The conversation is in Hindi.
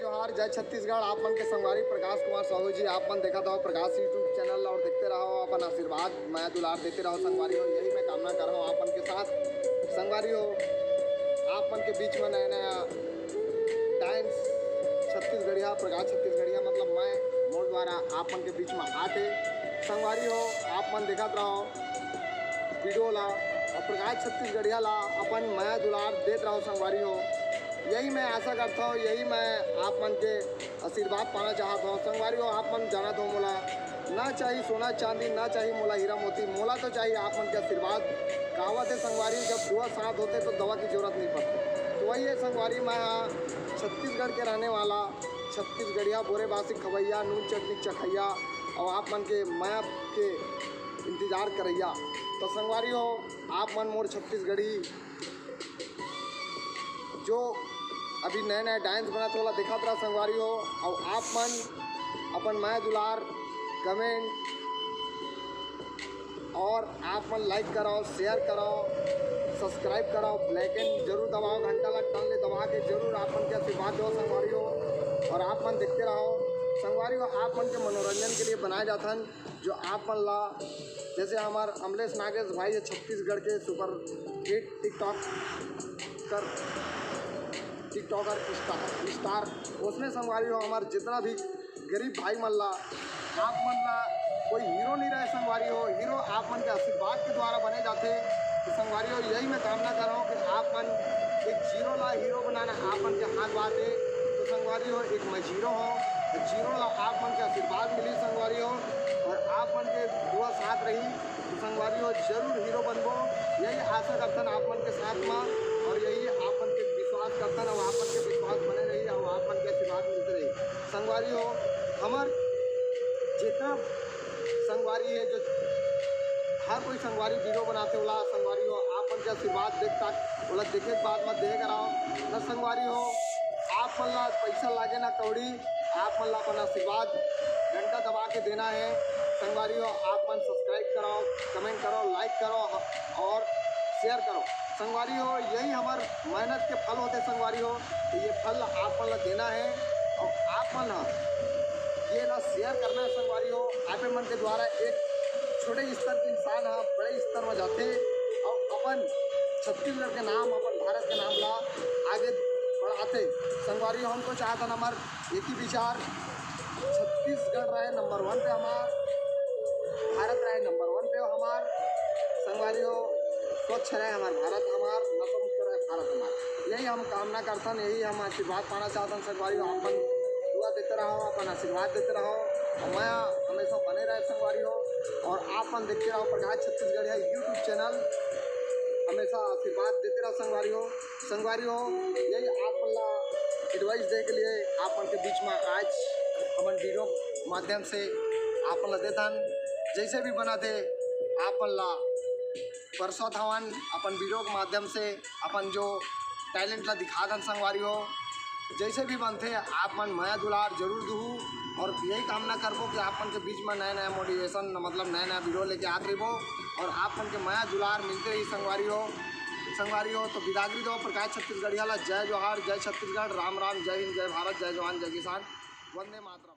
जोहार, जय छत्तीसगढ़। आप मन के संगवारी प्रकाश कुमार साहू जी, आप मन देखा था प्रकाश यूट्यूब चैनल और देखते रहो, अपन आशीर्वाद मैं दुलार देते रहो संगवारी हो। यही मैं कामना कर रहा हूँ आप मन के साथ संगवारी हो। आप मन के बीच में नया नया डांस छत्तीसगढ़िया प्रकाश छत्तीसगढ़िया मतलब मैं मोर द्वारा आप मन के बीच में आते संगवारी हो। आप मन देखा रहो वीडियो ला और प्रकाश छत्तीसगढ़िया ला अपन मैं दुलार देते रहो संगवारी हो। यही मैं आशा करता हूँ, यही मैं आप मन के आशीर्वाद पाना चाहता हूँ संगवारी हो। आप मन जाना तो मोला ना चाहिए सोना चांदी, ना चाहिए मोला हीरा मोती, मोला तो चाहिए आप मन के आशीर्वाद। कहावत है संगवारी, जब दुआ साथ होते तो दवा की जरूरत नहीं पड़ती। तो वही है संगवारी, मैं छत्तीसगढ़ के रहने वाला छत्तीसगढ़िया बोरेबासी खवैया नून चटनी चखैया और आप मन के मैं के इंतज़ार करैया। तो संगवारी हो आप मन मोर छत्तीसगढ़ी जो अभी नए नए डांस बना तो देखा रहा संगवारी हो। और आप मन अपन मैं दुलार कमेंट और आप मन लाइक कराओ, शेयर कराओ, सब्सक्राइब कराओ, ब्लैकन जरूर दबाओ, घंटा ला टन ले दबा के जरूर आप मन के आशीर्वाद दो संगवारी हो। और आप मन देखते रहो संगवारी हो। आप मन के मनोरंजन के लिए बनाए जाते हैं जो आप मन ला, जैसे हमारे अमलेश नागेश भाई है छत्तीसगढ़ के सुपर हिट टिकटॉकर स्टार उसमें संगवारी हो। हमारे जितना भी गरीब भाई मन ला, आप मन ला कोई हीरो नहीं रहे संगवारी हो, हीरो आप मन के आशीर्वाद के द्वारा बने जाते। तो संगवारी हो यही मैं कामना कर रहा हूँ कि आप मन एक जीरो ला हीरो बनाना आप मन के हाथ बात है। तो संगवारी हो एक मैं जीरो हूँ, जीरो ला आप मन के आशीर्वाद मिली संगवारी हो और आप मन के दुआ साथ रही। तो संगवारी हो जरूर हीरो बनबो, यही आशा करते आप मन के साथ में। और यही आप मन के विश्वास करते हैं और आप मन के विश्वास बने रही और आप मन के आशीर्वाद मिलते रही संगवारी हो। हमार जितना संगवारी है जो हर कोई संगवारी वीडियो बनाते होला संगवारी हो, आप मन के आशीर्वाद देखता बोला देखे के बाद में देख रहा हूँ न संगवारी हो। आप मन ला पैसा लागे ना कौड़ी, आप मन ला अपन आशीर्वाद घंटा दबा के देना है संगवारी हो। आप मन सब्सक्राइब कराओ, कमेंट करो, लाइक करो और शेयर करो संगवारी हो। यही हमार मेहनत के फल होते संगवारी हो। तो ये फल आप मन ला देना है और आप मन ये ना शेयर करना है संगवारी हो। आप मन के द्वारा एक छोटे स्तर के इंसान है बड़े स्तर में जाते और अपन छत्तीसगढ़ के नाम अपन भारत के नाम ला आगे बढ़ाते संगवारी हो। हमको चाहता हमारे एक ही विचार, छत्तीसगढ़ रहे नंबर 1 पे, हमार भारत रहे नंबर 1 पे हमार संगवारी हो। स्वच्छ रहे हमारा भारत, हमार नशा मुक्त रहे भारत हमार, यही हम कामना करते हैं, यही हम आशीर्वाद पाना चाहते हैं संगवारी हो। अपन दुआ देते रहो, अपन आशीर्वाद देते रहो और मैं हमेशा बने रहे संगवारी हो। और आप मन देखते रहो प्रकाश छत्तीसगढ़िया यूट्यूब चैनल, हमेशा आशीर्वाद देते रहो संगवारी हो। संगवारी हो यही आप ला एडवाइस दे के लिए आप मन के बीच में आज अपन वीडियो माध्यम से आप ला देता जैसे भी बना थे आप ला परसों हवन अपन वीडियो के माध्यम से अपन जो टैलेंट ला दिखा दन संगवारी हो। जैसे भी बनते आप मन माया दुलार जरूर दूँ और यही कामना करबो कि आप मन के बीच में नया नया मोटिवेशन मतलब नया नया वीडियो लेके आते रहो और आप मन के माया दुलार मिलते रही संगवारी हो। संगवारी हो तो बिदागरी दो प्रकाश छत्तीसगढ़िया ला। जय जोहार, जय छत्तीसगढ़, राम राम, जय हिंद, जय भारत, जय जवान, जय किसान, वंदे मातरम।